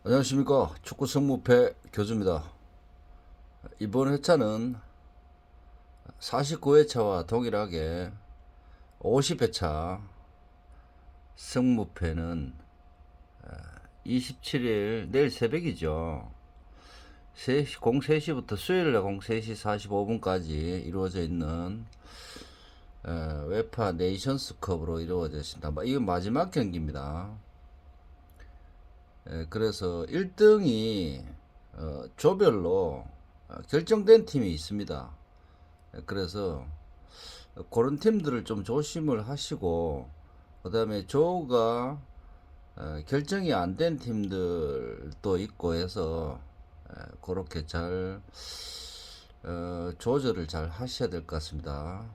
안녕하십니까. 축구 성무패 교주입니다. 이번 회차는 49회차와 동일하게 50회차 성무패는 27일 내일 새벽이죠. 03시부터 수요일날 03시 45분까지 이루어져 있는 웨파 네이션스컵으로 이루어져 있습니다. 이건 마지막 경기입니다. 그래서 1등이 조별로 결정된 팀이 있습니다. 그래서 그런 팀들을 좀 조심을 하시고, 그 다음에 조가 결정이 안 된 팀들도 있고 해서 그렇게 잘 조절을 잘 하셔야 될 것 같습니다.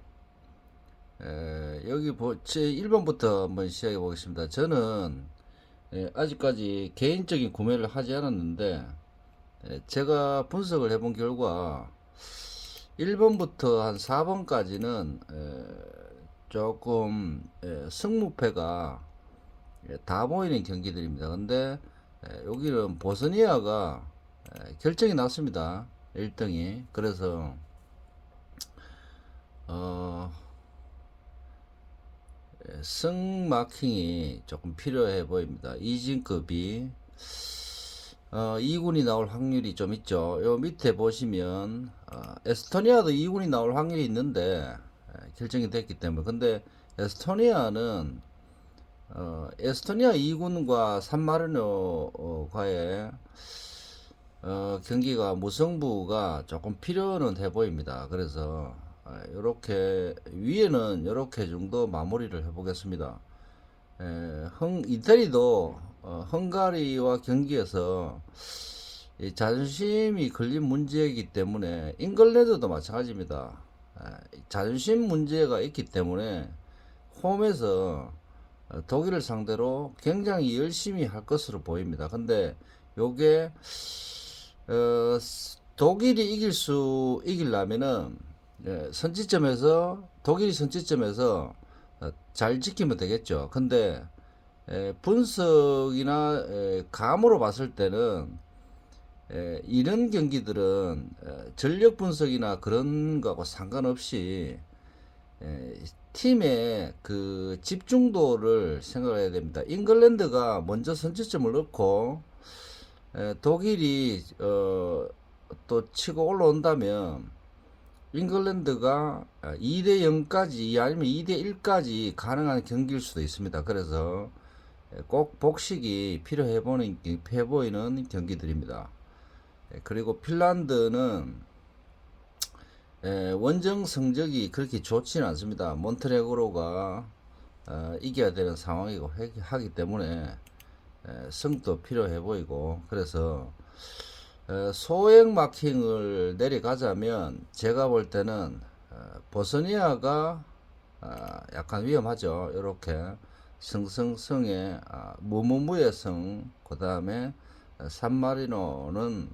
여기 1번부터 한번 시작해 보겠습니다. 저는 아직까지 개인적인 구매를 하지 않았는데, 제가 분석을 해본 결과 1번부터 한 4번까지는 조금 승무패가 다 보이는 경기들입니다. 근데 여기는 보스니아가 결정이 났습니다. 1등이. 그래서 어, 승마킹이 조금 필요해 보입니다. 이진급이 2군이 나올 확률이 좀 있죠. 요 밑에 보시면 에스토니아도 2군이 나올 확률이 있는데 결정이 됐기 때문에. 근데 에스토니아는 에스토니아 2군과 산마리노과의 경기가 무승부가 조금 필요는 해 보입니다. 그래서 이렇게 위에는 이렇게 정도 마무리를 해보겠습니다. 이태리도 헝가리와 경기에서 이 자존심이 걸린 문제이기 때문에, 잉글랜드도 마찬가지입니다. 자존심 문제가 있기 때문에 홈에서 독일을 상대로 굉장히 열심히 할 것으로 보입니다. 근데 요게 독일이 이기려면은 선취점에서 독일이 선취점에서 잘 지키면 되겠죠. 근데 분석이나 감으로 봤을 때는 이런 경기들은 전력 분석이나 그런 거하고 상관없이 팀의 그 집중도를 생각해야 됩니다. 잉글랜드가 먼저 선취점을 넣고 독일이 또 치고 올라온다면 잉글랜드가 2대 0까지 아니면 2대 1까지 가능한 경기일 수도 있습니다. 그래서 꼭 복식이 필요해 보이는 경기들입니다. 그리고 핀란드는 원정 성적이 그렇게 좋지는 않습니다. 몬테네그로가 이겨야 되는 상황이고 하기 때문에 승도 필요해 보이고, 그래서 소액 마킹을 내려가자면 제가 볼 때는 보스니아가 약간 위험하죠. 이렇게 승승승의 무무무의 승, 그 다음에 산마리노는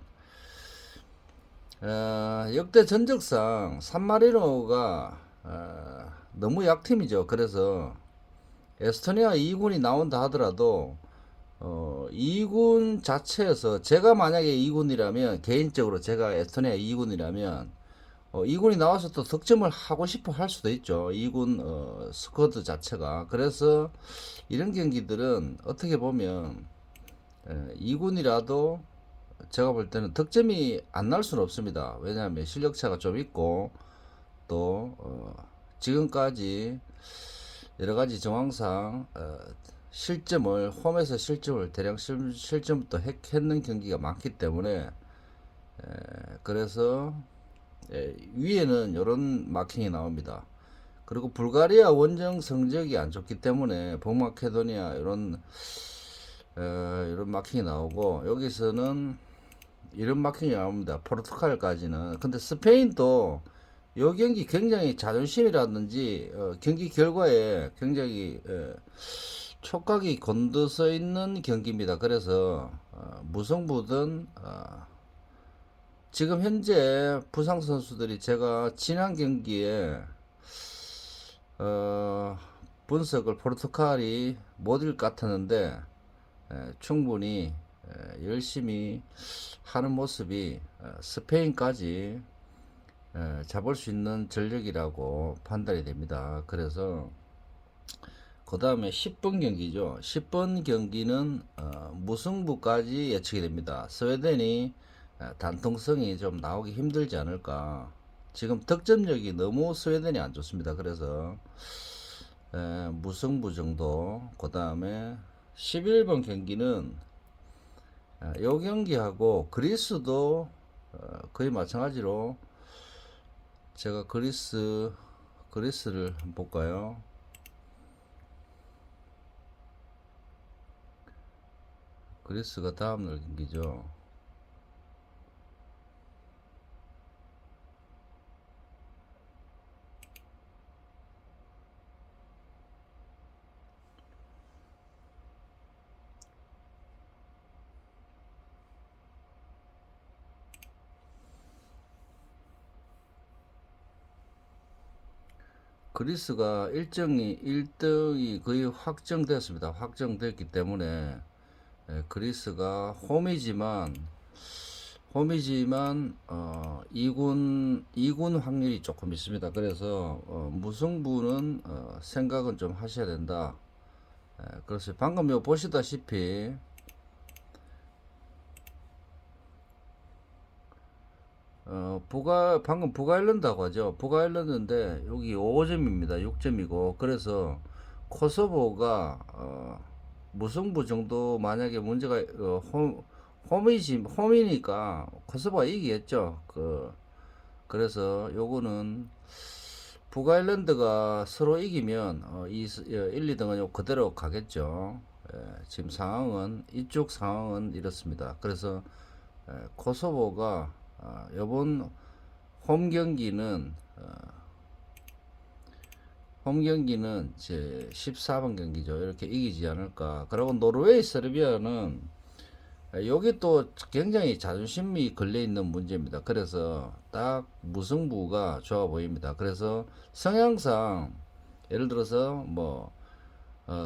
역대 전적상 산마리노가 너무 약팀이죠. 그래서 에스토니아 2군이 나온다 하더라도 2군 자체에서 제가 만약에 2군이라면, 개인적으로 제가 에스토니아 2군이라면 2군이 나와서 또 득점을 하고 싶어 할 수도 있죠. 2군 스쿼드 자체가. 그래서 이런 경기들은 어떻게 보면 2군이라도 제가 볼 때는 득점이 안 날 수는 없습니다. 왜냐하면 실력차가 좀 있고, 또 지금까지 여러 가지 정황상 실점을 홈에서 실점을 대량 실점부터 했는 경기가 많기 때문에 그래서 위에는 이런 마킹이 나옵니다. 그리고 불가리아 원정 성적이 안 좋기 때문에 북마케도니아 이런 마킹이 나오고, 여기서는 이런 마킹이 나옵니다. 포르투갈까지는. 근데 스페인도 요 경기 굉장히 자존심이라든지 경기 결과에 굉장히 촉각이 곤두서 있는 경기입니다. 그래서 무승부든 지금 현재 부상 선수들이 제가 지난 경기에 분석을 포르투갈이 못 이길 것 같았는데 충분히 열심히 하는 모습이 스페인까지 잡을 수 있는 전력이라고 판단이 됩니다. 그래서 그 다음에 10번 경기죠. 10번 경기는 무승부까지 예측이 됩니다. 스웨덴이 단통성이 좀 나오기 힘들지 않을까. 지금 득점력이 너무 스웨덴이 안 좋습니다. 그래서 무승부 정도. 그 다음에 11번 경기는 요 경기하고 그리스도 거의 마찬가지로 제가 그리스를 한번 볼까요? 그리스가 다음날 경기죠. 그리스가 일정이 1등이 거의 확정됐습니다. 확정됐기 때문에 그리스가 홈이지만 2군 확률이 조금 있습니다. 그래서 무승부는 생각은 좀 하셔야 된다. 그래서 방금 요 보시다시피 방금 북아일랜드라고 하죠. 북아일랜드인데 여기 5점입니다. 6점이고 그래서 코소보가 무승부 정도 만약에 문제가 홈이니까 코소보가 이기겠죠. 그래서 요거는 북아일랜드가 서로 이기면 1, 2등은 요 그대로 가겠죠. 지금 상황은 이쪽 상황은 이렇습니다. 그래서 코소보가 이번 홈 경기는 제 14번 경기죠. 이렇게 이기지 않을까. 그리고 노르웨이, 세르비아는 여기 또 굉장히 자존심이 걸려 있는 문제입니다. 그래서 딱 무승부가 좋아 보입니다. 그래서 성향상 예를 들어서 뭐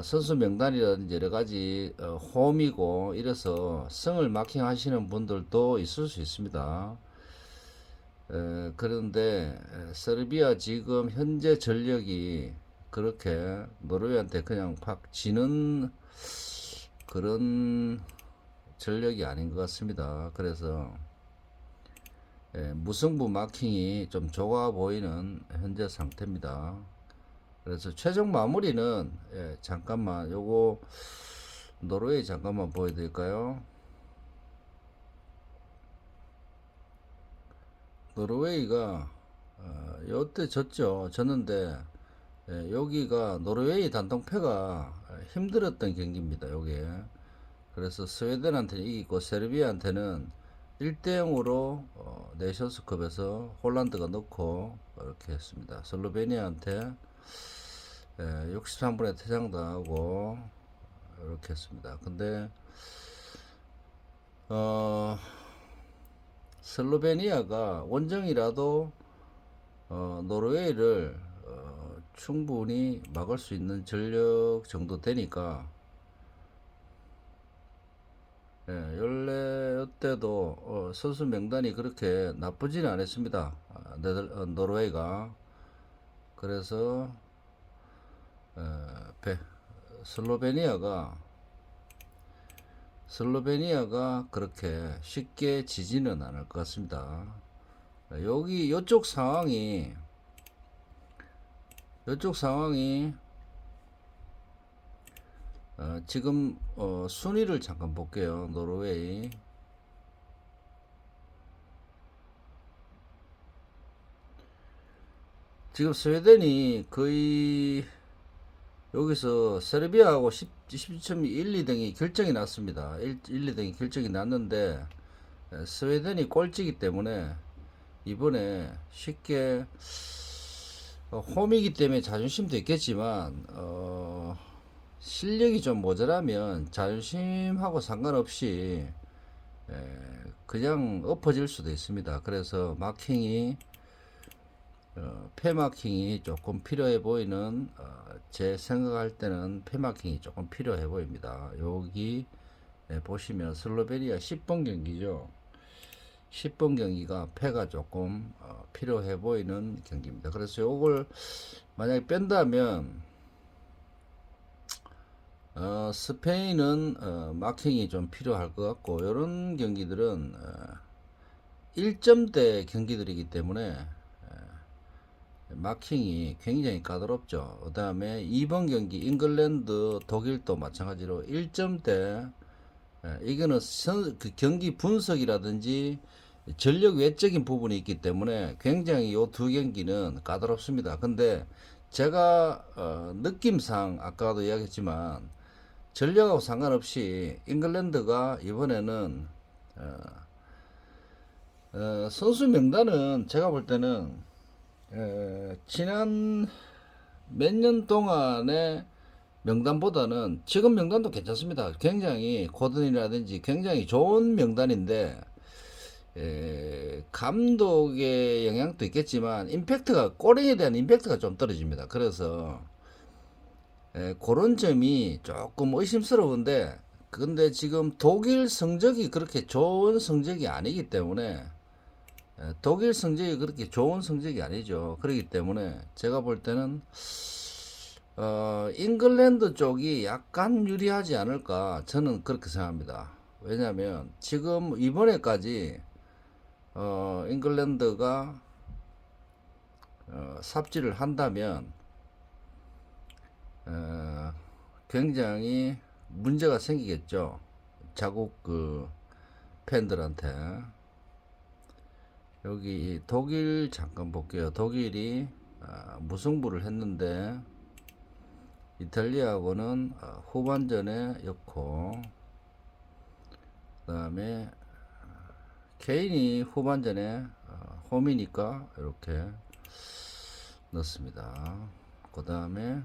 선수 명단이라든지 여러 가지 홈이고 이래서 승을 마킹하시는 분들도 있을 수 있습니다. 그런데 세르비아 지금 현재 전력이 그렇게 노르웨이한테 그냥 팍 지는 그런 전력이 아닌 것 같습니다. 그래서 무승부 마킹이 좀 좋아 보이는 현재 상태입니다. 그래서 최종 마무리는 잠깐만 요거 노르웨이 잠깐만 보여드릴까요? 노르웨이가 요때 졌는데 여기가 노르웨이 단통패가 힘들었던 경기입니다. 요게 그래서 스웨덴한테는 이기고 세르비아한테는 1대 0으로 네이션스컵에서 홀란드가 넣고 이렇게 했습니다. 슬로베니아한테 63분에 퇴장당하고 이렇게 했습니다. 근데 슬로베니아가 원정이라도 노르웨이를 충분히 막을 수 있는 전력 정도 되니까 원래 이때도 선수 명단이 그렇게 나쁘지는 않았습니다. 노르웨이가 그래서 슬로베니아가 그렇게 쉽게 지지는 않을 것 같습니다. 여기 이쪽 상황이 지금 순위를 잠깐 볼게요. 노르웨이 지금 스웨덴이 거의 여기서 세르비아하고 10점 1, 2등이 결정이 났습니다. 1, 2등이 결정이 났는데 스웨덴이 꼴찌기 때문에 이번에 쉽게 홈이기 때문에 자존심도 있겠지만 실력이 좀 모자라면 자존심하고 상관없이 그냥 엎어질 수도 있습니다. 그래서 패마킹이 조금 필요해 보이는 제 생각할 때는 패마킹이 조금 필요해 보입니다. 여기 보시면 슬로베니아 10번 경기죠. 10번 경기가 패가 조금 필요해 보이는 경기입니다. 그래서 요걸 만약에 뺀다면 스페인은 마킹이 좀 필요할 것 같고, 이런 경기들은 1점대 경기들이기 때문에 마킹이 굉장히 까다롭죠. 그 다음에 2번 경기 잉글랜드 독일도 마찬가지로 1점대, 이거는 그 경기 분석이라든지 전력 외적인 부분이 있기 때문에 굉장히 요 두 경기는 까다롭습니다. 근데 제가 느낌상 아까도 이야기했지만 전력하고 상관없이 잉글랜드가 이번에는 선수 명단은 제가 볼 때는 지난 몇 년 동안의 명단보다는 지금 명단도 괜찮습니다. 굉장히 고든이라든지 굉장히 좋은 명단인데 감독의 영향도 있겠지만 임팩트가 골에 대한 임팩트가 좀 떨어집니다. 그래서 그런 점이 조금 의심스러운데, 근데 지금 독일 성적이 그렇게 좋은 성적이 아니기 때문에 독일 성적이 그렇게 좋은 성적이 아니죠. 그렇기 때문에 제가 볼 때는 잉글랜드 쪽이 약간 유리하지 않을까, 저는 그렇게 생각합니다. 왜냐하면 지금 이번에까지 잉글랜드가 삽질을 한다면 굉장히 문제가 생기겠죠. 자국 그 팬들한테. 여기 독일 잠깐 볼게요. 독일이 무승부를 했는데 이탈리아하고는 후반전에 였고, 그 다음에 케인이 후반전에 홈이니까 이렇게 넣습니다. 그 다음에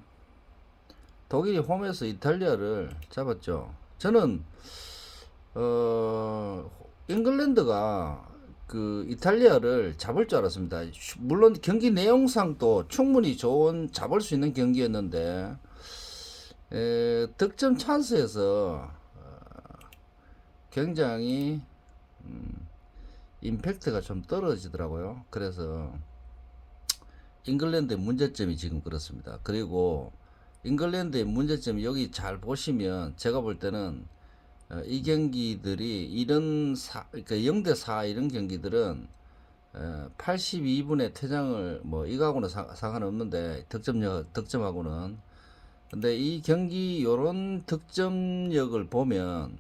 독일이 홈에서 이탈리아를 잡았죠. 저는 잉글랜드가 그 이탈리아를 잡을 줄 알았습니다. 물론 경기 내용상도 충분히 좋은 잡을 수 있는 경기였는데 득점 찬스에서 굉장히 임팩트가 좀 떨어지더라고요. 그래서 잉글랜드의 문제점이 지금 그렇습니다. 그리고 잉글랜드의 문제점이 여기 잘 보시면 제가 볼 때는 이 경기들이 이런 그러니까 0대4 이런 경기들은 82분에 퇴장을 뭐 이거하고는 상관없는데 득점하고는, 근데 이 경기 요런 득점력을 보면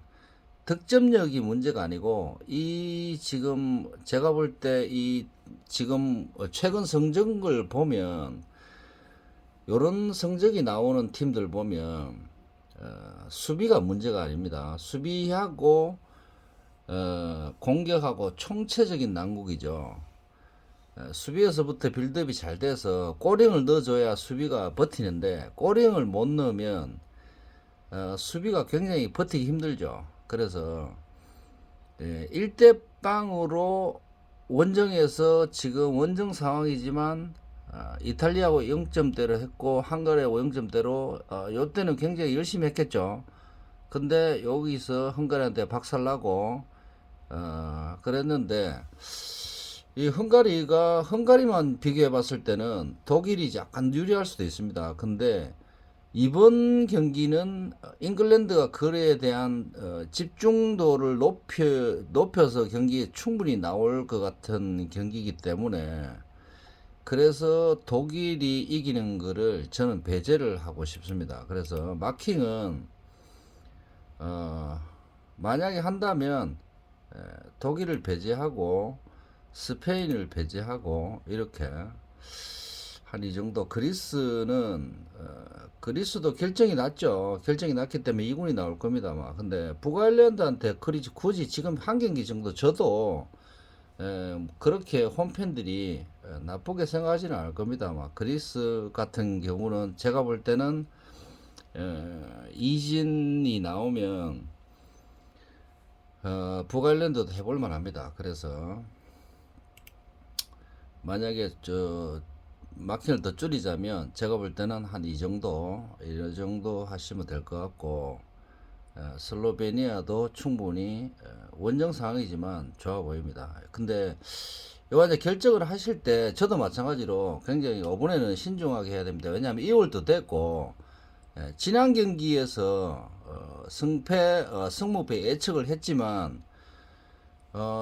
득점력이 문제가 아니고 이 지금 제가 볼 때 이 지금 최근 성적을 보면 요런 성적이 나오는 팀들 보면 수비가 문제가 아닙니다. 수비하고 공격하고 총체적인 난국이죠. 수비에서부터 빌드업이 잘 돼서 골링을 넣어줘야 수비가 버티는데, 골링을 못 넣으면 수비가 굉장히 버티기 힘들죠. 그래서 1대 0으로 원정에서 지금 원정 상황이지만 이탈리아하고 0점대로 했고 헝가리하고 0점대로 요때는 굉장히 열심히 했겠죠. 근데 여기서 헝가리한테 박살나고 그랬는데, 이 헝가리만 비교해 봤을 때는 독일이 약간 유리할 수도 있습니다. 근데 이번 경기는 잉글랜드가 그에 대한 집중도를 높여서 경기에 충분히 나올 것 같은 경기이기 때문에, 그래서 독일이 이기는 거를 저는 배제를 하고 싶습니다. 그래서 마킹은 만약에 한다면 독일을 배제하고 스페인을 배제하고 이렇게 한 이 정도. 그리스는 그리스도 결정이 났죠. 결정이 났기 때문에 2군이 나올 겁니다. 근데 북아일랜드한테 굳이 지금 한 경기 정도 져도 그렇게 홈팬들이 나쁘게 생각하지는 않을 겁니다. 그리스 같은 경우는 제가 볼 때는 이진이 나오면 북아일랜드도 해볼 만합니다. 그래서 만약에 마킹을 더 줄이자면 제가 볼 때는 한 이 정도 하시면 될 것 같고, 슬로베니아도 충분히 원정 상황이지만 좋아 보입니다. 근데 이거 이제 결정을 하실 때 저도 마찬가지로 굉장히 이번에는 신중하게 해야 됩니다. 왜냐하면 2월도 됐고 지난 경기에서 승무패 예측을 했지만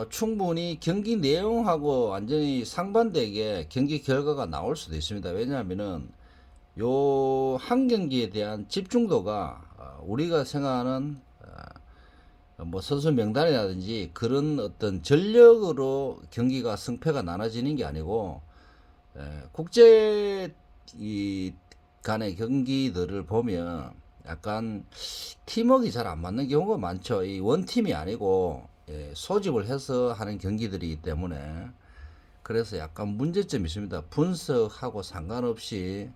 충분히 경기 내용하고 완전히 상반되게 경기 결과가 나올 수도 있습니다. 왜냐하면은 요 한 경기에 대한 집중도가 우리가 생각하는 뭐 선수 명단이라든지 그런 어떤 전력으로 경기가 승패가 나눠지는 게 아니고 국제 이 간의 경기들을 보면 약간 팀워크가 잘 안 맞는 경우가 많죠. 이 원팀이 아니고 소집을 해서 하는 경기들이기 때문에 그래서 약간 문제점이 있습니다. 분석하고 상관없이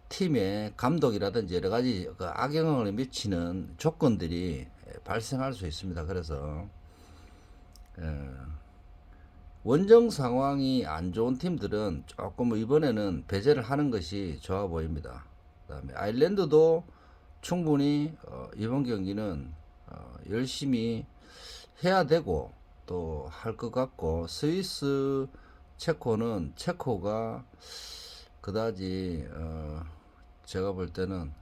팀의 감독이라든지 여러 가지 그 악영향을 미치는 조건들이 발생할 수 있습니다. 그래서 원정 상황이 안 좋은 팀들은 조금 이번에는 배제를 하는 것이 좋아 보입니다. 그다음에 아일랜드도 충분히 이번 경기는 열심히 해야 되고 또 할 것 같고 스위스 체코는 체코가 그다지 제가 볼 때는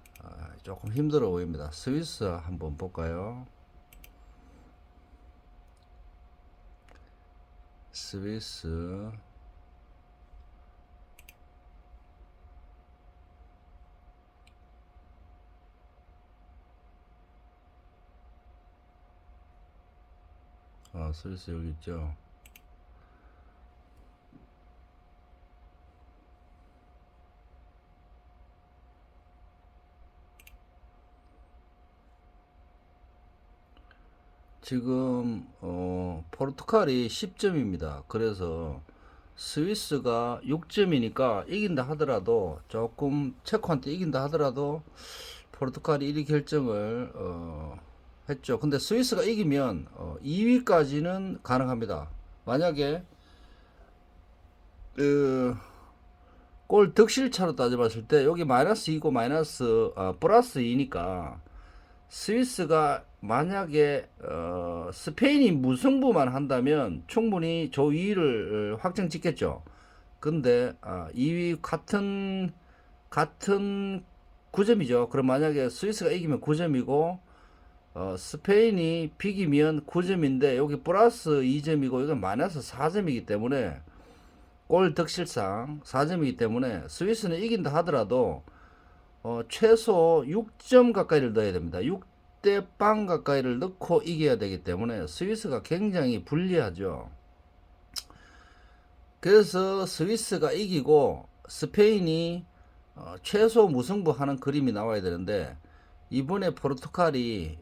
조금 힘들어 보입니다. 스위스 한번 볼까요? 스위스 스위스 여기 있죠. 지금 포르투갈이 10점입니다. 그래서 스위스가 6점이니까 이긴다 하더라도 조금 체코한테 이긴다 하더라도 포르투갈이 1위 결정을 했죠. 근데 스위스가 이기면 2위까지는 가능합니다. 만약에 골 득실차로 따져봤을 때 여기 마이너스 2고 플러스 2니까 스위스가 만약에 스페인이 무승부만 한다면 충분히 저 2위를 확정 짓겠죠. 근데 2위 같은 9점이죠. 그럼 만약에 스위스가 이기면 9점이고 스페인이 비기면 9점인데 여기 플러스 2점이고 이건 마이너스 4점이기 때문에 골 득실상 4점이기 때문에 스위스는 이긴다 하더라도 최소 6점 가까이를 넣어야 됩니다. 6대 빵 가까이를 넣고 이겨야 되기 때문에 스위스가 굉장히 불리하죠. 그래서 스위스가 이기고 스페인이 최소 무승부 하는 그림이 나와야 되는데 이번에 포르투갈이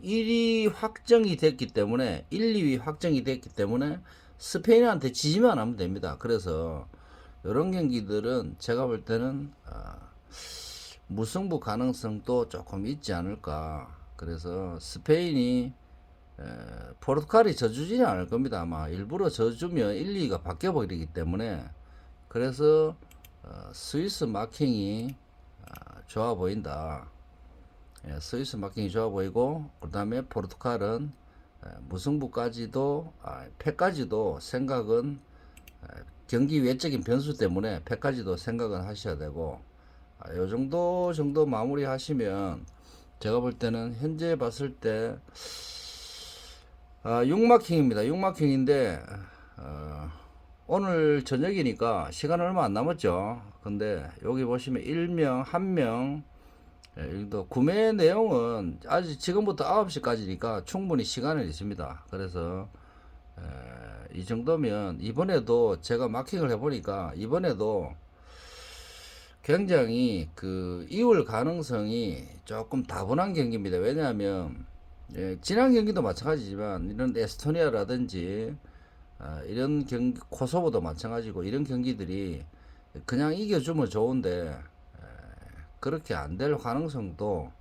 1위 확정이 됐기 때문에 1, 2위 확정이 됐기 때문에 스페인한테 지지만 하면 됩니다. 그래서 이런 경기들은 제가 볼 때는 무승부 가능성도 조금 있지 않을까. 그래서 스페인이 포르투갈이 져주지는 않을 겁니다. 아마 일부러 져주면 1, 2가 바뀌어 버리기 때문에 그래서 스위스 마킹이 좋아 보인다. 스위스 마킹이 좋아 보이고 그 다음에 포르투갈은 무승부까지도 패까지도 생각은 경기 외적인 변수 때문에 패까지도 생각은 하셔야 되고 요 정도 마무리 하시면 제가 볼 때는 현재 봤을 때 6마킹입니다. 6마킹인데 오늘 저녁이니까 시간 얼마 안 남았죠. 근데 여기 보시면 1명 1명 또 구매 내용은 아직 지금부터 9시까지니까 충분히 시간은 있습니다. 그래서 이 정도면 이번에도 제가 마킹을 해보니까 이번에도 굉장히 그 이울 가능성이 조금 다분한 경기입니다. 왜냐하면 지난 경기도 마찬가지지만 이런 에스토니아라든지 이런 경기 코소보도 마찬가지고 이런 경기들이 그냥 이겨주면 좋은데 그렇게 안 될 가능성도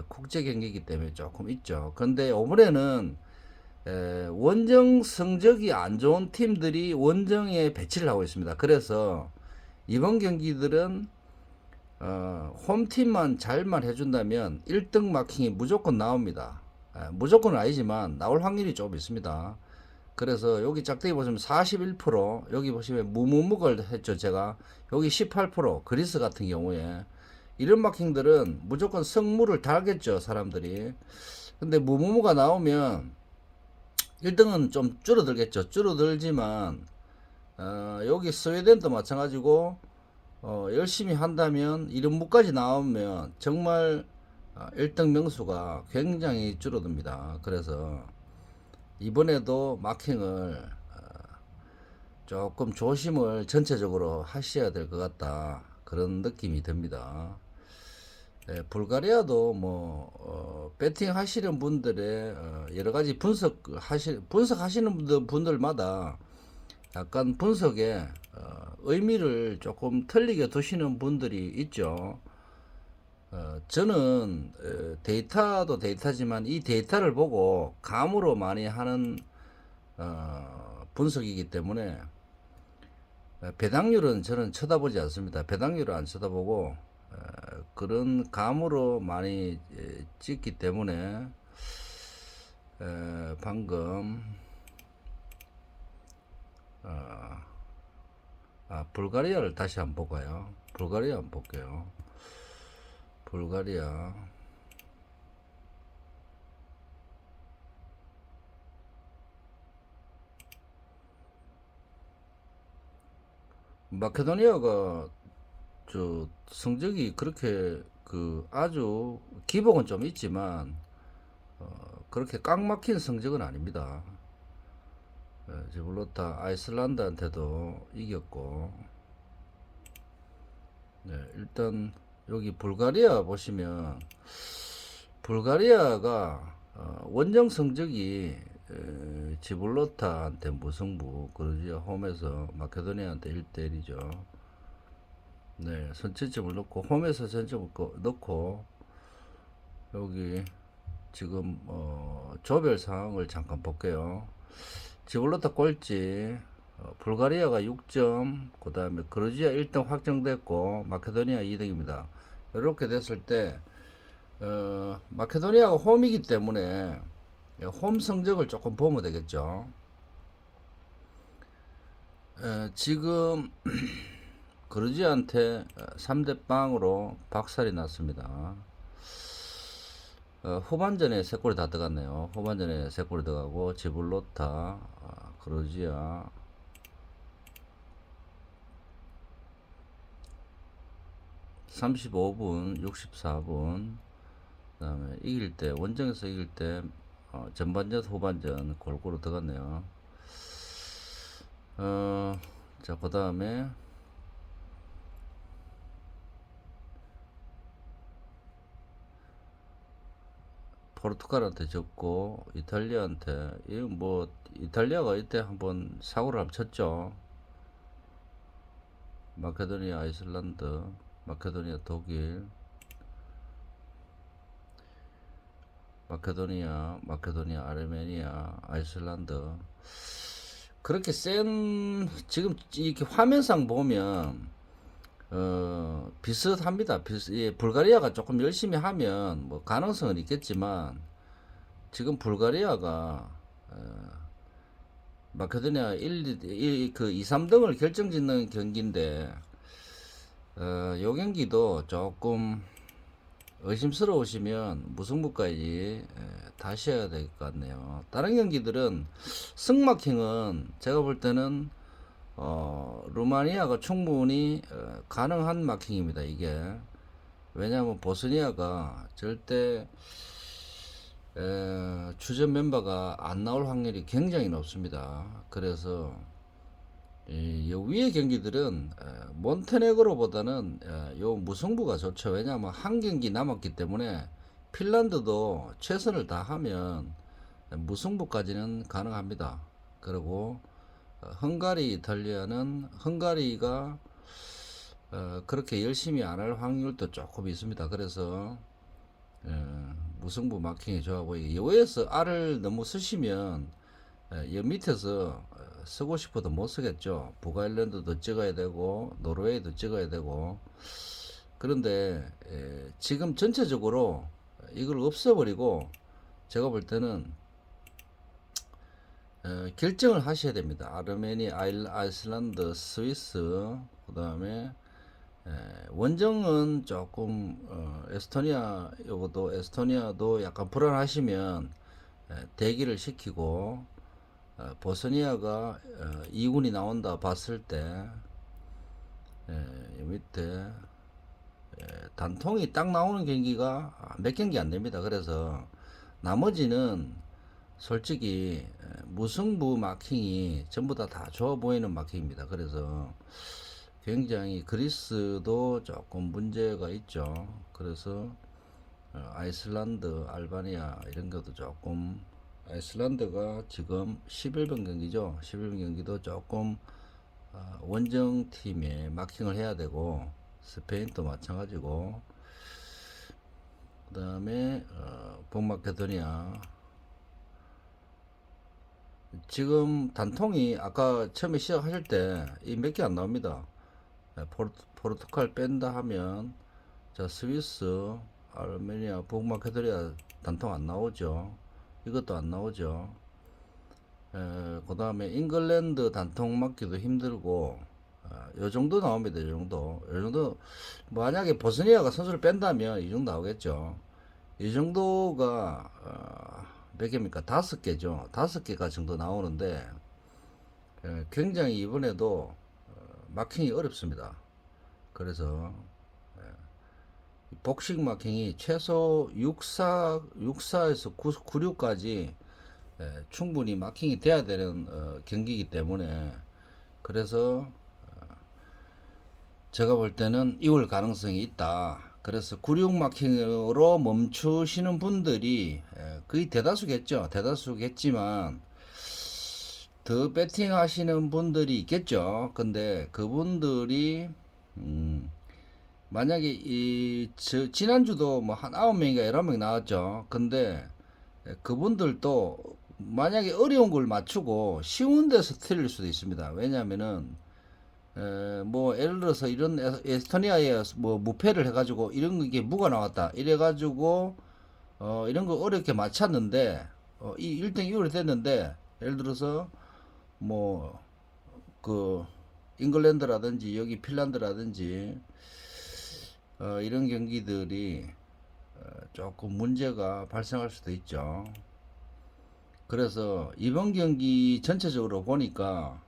국제 경기이기 때문에 조금 있죠. 근데 이번에는 원정 성적이 안 좋은 팀들이 원정에 배치를 하고 있습니다. 그래서 이번 경기들은 홈팀만 잘만 해준다면 1등 마킹이 무조건 나옵니다. 무조건은 아니지만 나올 확률이 좀 있습니다. 그래서 여기 짝대기 보시면 41%, 여기 보시면 무무무걸 했죠 제가. 여기 18%, 그리스 같은 경우에 이런 마킹들은 무조건 성무를 달겠죠 사람들이. 근데 무무무가 나오면 1등은 좀 줄어들겠죠. 줄어들지만 여기 스웨덴도 마찬가지고 열심히 한다면 이런 무까지 나오면 정말 1등 명수가 굉장히 줄어듭니다. 그래서 이번에도 마킹을 조금 조심을 전체적으로 하셔야 될 것 같다, 그런 느낌이 듭니다. 불가리아도 뭐 배팅 하시는 분들의 여러 가지 분석하시는 분들마다 약간 분석에 의미를 조금 틀리게 두시는 분들이 있죠. 저는 데이터도 데이터지만 이 데이터를 보고 감으로 많이 하는 분석이기 때문에 배당률은 저는 쳐다보지 않습니다. 배당률을 안 쳐다보고 그런 감으로 많이 찍기 때문에 방금 불가리아를 다시 한번 볼까요? 불가리아 한번 볼게요. 불가리아 마케도니아가 저 성적이 그렇게 그 아주 기복은 좀 있지만 그렇게 꽉 막힌 성적은 아닙니다. 지불로타 아이슬란드한테도 이겼고, 네, 일단 여기 불가리아 보시면 불가리아가 원정 성적이 지불로타한테 무승부, 그러죠. 홈에서 마케도니아한테 1대1이죠. 네, 선취점을 넣고 홈에서 선점을 넣고 여기 지금 조별 상황을 잠깐 볼게요. 지불로타 꼴찌, 불가리아가 6점, 그 다음에 그루지아 1등 확정됐고 마케도니아 2등입니다. 이렇게 됐을 때 마케도니아가 홈이기 때문에 홈 성적을 조금 보면 되겠죠. 지금 그루지아한테 3대0으로 박살이 났습니다. 후반전에 3골이 다 들어갔네요. 후반전에 3골이 들어가고 지불로타, 그루지아, 35분, 64분, 그 다음에 이길 때, 원정에서 이길 때 전반전, 후반전 골고루 들어갔네요. 자, 그 다음에 포르투갈한테 졌고 이탈리아한테, 이건 뭐 이탈리아가 이때 한번 사고를 한번 쳤죠. 마케도니아 아이슬란드, 마케도니아 독일, 마케도니아 아르메니아, 아이슬란드. 그렇게 지금 이렇게 화면상 보면 비슷합니다. 불가리아가 조금 열심히 하면 뭐 가능성은 있겠지만 지금 불가리아가 마케도니아 2, 3등을 결정짓는 경기인데 요 경기도 조금 의심스러우시면 무승부까지 다시 해야 될 것 같네요. 다른 경기들은 승마킹은 제가 볼 때는 루마니아가 충분히 가능한 마킹입니다. 이게 왜냐하면 보스니아가 절대 주전 멤버가 안 나올 확률이 굉장히 높습니다. 그래서 이 위의 경기들은 몬테네그로보다는 요 무승부가 좋죠. 왜냐하면 한 경기 남았기 때문에 핀란드도 최선을 다하면 무승부까지는 가능합니다. 그리고 헝가리, 이탈리아는 헝가리가 그렇게 열심히 안 할 확률도 조금 있습니다. 그래서 무승부 마킹이 좋아 보이고, 여기에서 R을 너무 쓰시면 여 밑에서 쓰고 싶어도 못 쓰겠죠. 북아일랜드도 찍어야 되고 노르웨이도 찍어야 되고, 그런데 지금 전체적으로 이걸 없애버리고 제가 볼 때는 결정을 하셔야 됩니다. 아르메니아, 아이슬란드, 스위스, 그 다음에 원정은 조금 에스토니아 요것도 에스토니아도 약간 불안하시면 대기를 시키고 보스니아가 2군이 나온다 봤을 때 이 밑에 단통이 딱 나오는 경기가 몇 경기 안 됩니다. 그래서 나머지는 솔직히 무승부 마킹이 전부 다 좋아 보이는 마킹입니다. 그래서 굉장히 그리스도 조금 문제가 있죠. 그래서 아이슬란드, 알바니아 이런 것도 조금 아이슬란드가 지금 11번 경기죠. 11번 경기도 조금 원정팀에 마킹을 해야 되고 스페인도 마찬가지고 그 다음에 북마케도니아 지금 단통이 아까 처음에 시작하실 때 이 몇 개 안 나옵니다. 포르투갈 뺀다 하면 자 스위스, 아르메니아, 북마케도니아 단통 안 나오죠. 이것도 안 나오죠. 그 다음에 잉글랜드 단통 맞기도 힘들고 요 정도 나옵니다. 요 정도 만약에 보스니아가 선수를 뺀다면 이 정도 나오겠죠. 이 정도가 몇 개입니까? 5개죠. 5개가 정도 나오는데 굉장히 이번에도 마킹이 어렵습니다. 그래서 복식 마킹이 최소 64에서 96까지 충분히 마킹이 돼야 되는 경기이기 때문에 그래서 제가 볼 때는 이월 가능성이 있다. 그래서 96 마킹으로 멈추시는 분들이 거의 대다수겠죠. 대다수겠지만 더 배팅 하시는 분들이 있겠죠. 근데 그분들이 만약에 지난주도 뭐 한 9명인가 11명 나왔죠. 근데 그분들도 만약에 어려운 걸 맞추고 쉬운 데서 틀릴 수도 있습니다. 왜냐면은 뭐 예를 들어서 이런 에스토니아에 뭐 무패를 해가지고 이런 게 무가 나왔다 이래가지고 이런 거 어렵게 맞췄는데 이 1등 2월 됐는데 예를 들어서 뭐 그 잉글랜드라든지 여기 핀란드라든지 이런 경기들이 조금 문제가 발생할 수도 있죠. 그래서 이번 경기 전체적으로 보니까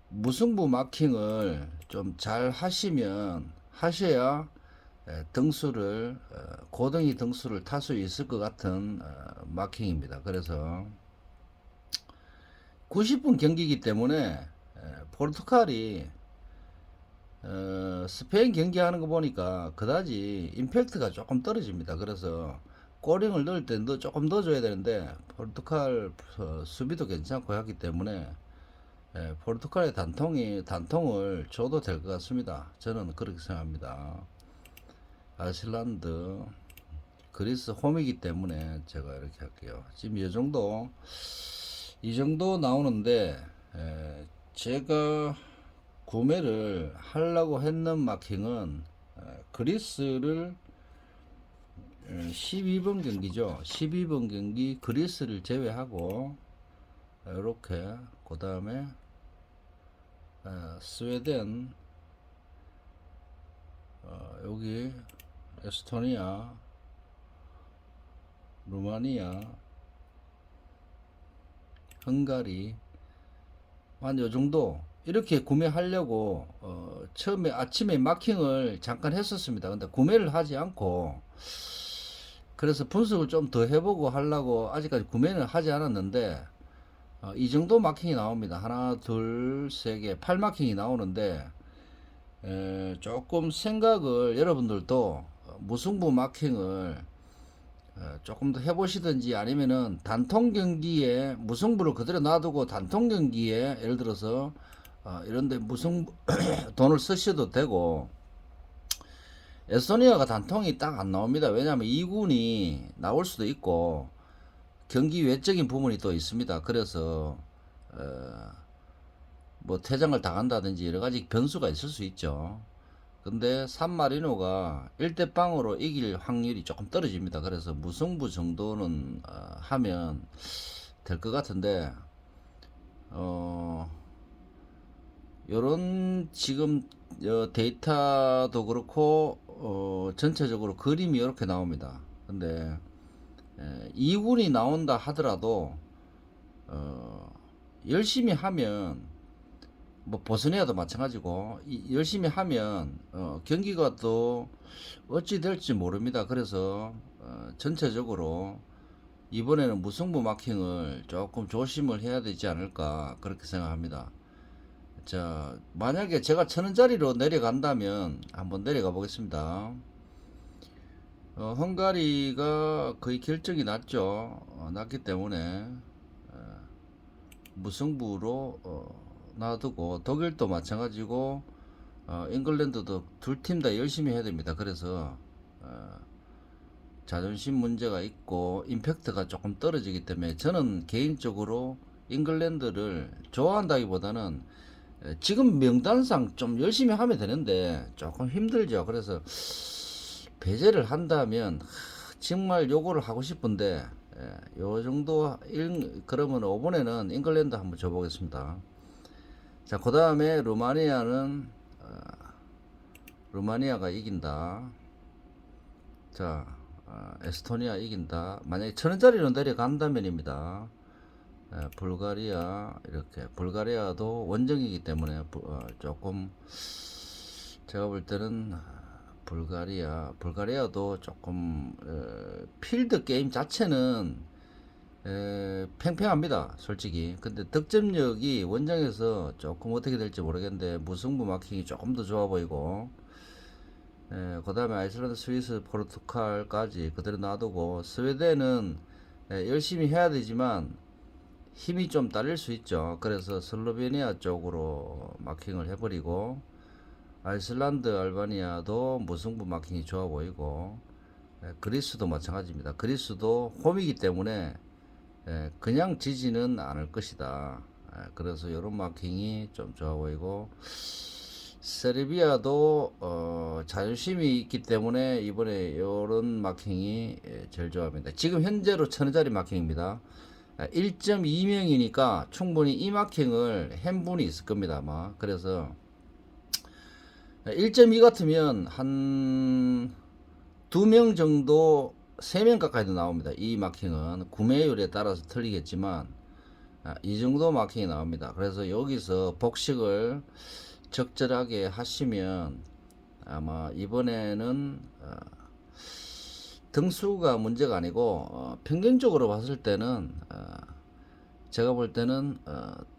무승부 마킹을 좀 잘 하셔야 등수를 고등이 등수를 탈 수 있을 것 같은 마킹입니다. 그래서 90분 경기이기 때문에 포르투갈이 스페인 경기하는 거 보니까 그다지 임팩트가 조금 떨어집니다. 그래서 꼬링을 넣을 때 조금 넣어줘야 되는데 포르투갈 수비도 괜찮고 하기 때문에 포르투갈의 단통을 줘도 될 것 같습니다. 저는 그렇게 생각합니다. 아이슬란드, 그리스 홈이기 때문에 제가 이렇게 할게요. 지금 이 정도 나오는데 제가 구매를 하려고 했는 마킹은 그리스를 12번 경기죠. 12번 경기 그리스를 제외하고 이렇게 그 다음에 스웨덴 여기 에스토니아, 루마니아, 헝가리 한 요 정도 이렇게 구매하려고 처음에 아침에 마킹을 잠깐 했었습니다. 근데 구매를 하지 않고 그래서 분석을 좀 더 해보고 하려고 아직까지 구매는 하지 않았는데 이 정도 마킹이 나옵니다. 하나, 둘, 세 개, 8마킹이 나오는데 조금 생각을 여러분들도 무승부 마킹을 조금 더 해보시든지 아니면은 단통 경기에 무승부를 그대로 놔두고 단통 경기에 예를 들어서 이런데 무승부 돈을 쓰셔도 되고 에스토니아가 단통이 딱 안 나옵니다. 왜냐하면 2군이 나올 수도 있고 경기 외적인 부분이 또 있습니다. 그래서 뭐 퇴장을 당한다든지 여러 가지 변수가 있을 수 있죠. 근데 산마리노가 1대 0으로 이길 확률이 조금 떨어집니다. 그래서 무승부 정도는 하면 될 것 같은데 요런 지금 데이터도 그렇고 전체적으로 그림이 이렇게 나옵니다. 근데 2군이 나온다 하더라도 열심히 하면 뭐 보스니아도 마찬가지고 열심히 하면 경기가 또 어찌 될지 모릅니다. 그래서 전체적으로 이번에는 무승부 마킹을 조금 조심을 해야 되지 않을까 그렇게 생각합니다. 자, 만약에 제가 1,000원짜리로 내려간다면 한번 내려가 보겠습니다. 헝가리가 거의 결정이 났죠. 났기 때문에 무승부로 놔두고 독일도 마찬가지고 잉글랜드도 둘 팀 다 열심히 해야 됩니다. 그래서 자존심 문제가 있고 임팩트가 조금 떨어지기 때문에 저는 개인적으로 잉글랜드를 좋아한다기보다는 지금 명단상 좀 열심히 하면 되는데 조금 힘들죠. 그래서 배제를 한다면 정말 요거를 하고 싶은데 요 정도 그러면 5번에는 잉글랜드 한번 줘보겠습니다. 자, 그 다음에 루마니아가 이긴다. 자, 에스토니아 이긴다. 만약에 1,000원짜리로 내려간다면입니다. 불가리아 이렇게 불가리아도 원정이기 때문에 조금 제가 볼 때는 불가리아도 조금 필드 게임 자체는 팽팽합니다 솔직히. 근데 득점력이 원정에서 조금 어떻게 될지 모르겠는데 무승부 마킹이 조금 더 좋아 보이고 그 다음에 아이슬란드, 스위스, 포르투갈까지 그대로 놔두고 스웨덴은 열심히 해야 되지만 힘이 좀 딸릴 수 있죠. 그래서 슬로베니아 쪽으로 마킹을 해버리고 아이슬란드, 알바니아도 무승부 마킹이 좋아 보이고 그리스도 마찬가지입니다. 그리스도 홈이기 때문에 그냥 지지는 않을 것이다. 그래서 이런 마킹이 좀 좋아 보이고 세르비아도 자존심이 있기 때문에 이번에 이런 마킹이 제일 좋아합니다. 지금 현재로 1,000원짜리 마킹입니다. 1.2명이니까 충분히 이 마킹을 한 분이 있을 겁니다 아마. 그래서 1.2 같으면 한 2명 정도 3명 가까이도 나옵니다. 이 마킹은 구매율에 따라서 틀리겠지만 이 정도 마킹이 나옵니다. 그래서 여기서 복식을 적절하게 하시면 아마 이번에는 등수가 문제가 아니고 평균적으로 봤을 때는 제가 볼 때는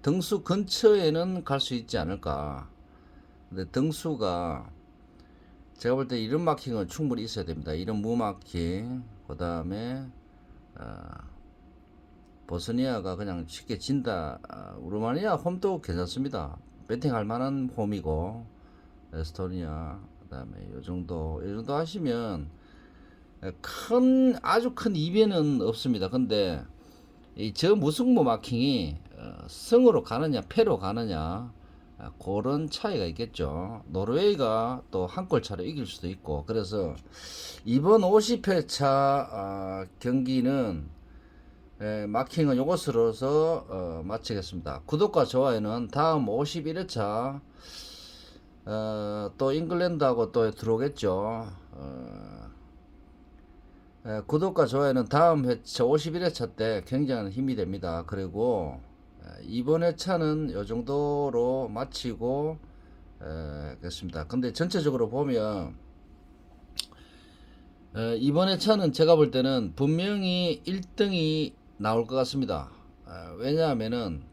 등수 근처에는 갈 수 있지 않을까. 근데 등수가 제가 볼 때 이런 마킹은 충분히 있어야 됩니다. 이런 무마킹 그 다음에 보스니아가 그냥 쉽게 진다. 루마니아 홈도 괜찮습니다. 배팅할 만한 홈이고 에스토니아 그 다음에 요 정도 하시면 아주 큰 이변은 없습니다. 근데 이 저 무승부 마킹이 승으로 가느냐 패로 가느냐 그런 차이가 있겠죠. 노르웨이가 또 한 골 차로 이길 수도 있고. 그래서 이번 50회차 경기는 마킹은 요것으로서 마치겠습니다. 구독과 좋아요는 다음 51회차 또 잉글랜드하고 또 들어오겠죠. 구독과 좋아요는 다음 회차 51회차 때 굉장한 힘이 됩니다. 그리고 이번 회차는 요 정도로 마치고 겠습니다. 근데 전체적으로 보면 이번 회차는 제가 볼 때는 분명히 1등이 나올 것 같습니다. 왜냐하면은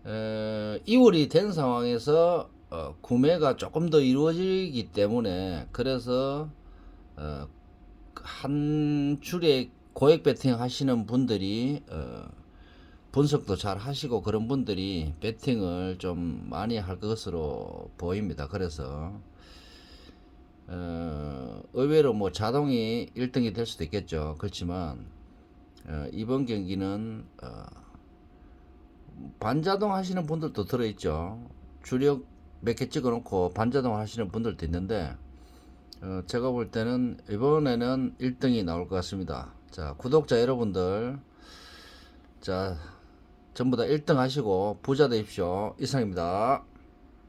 2월이 된 상황에서 구매가 조금 더 이루어지기 때문에 그래서 한 줄에 고액 배팅 하시는 분들이 분석도 잘 하시고 그런 분들이 배팅을 좀 많이 할 것으로 보입니다. 그래서 의외로 뭐 자동이 1등이 될 수도 있겠죠. 그렇지만 이번 경기는 반자동 하시는 분들도 들어있죠. 주력 몇 개 찍어 놓고 반자동 하시는 분들도 있는데 제가 볼 때는 이번에는 1등이 나올 것 같습니다. 자, 구독자 여러분들, 자, 전부 다 1등 하시고 부자 되십시오. 이상입니다.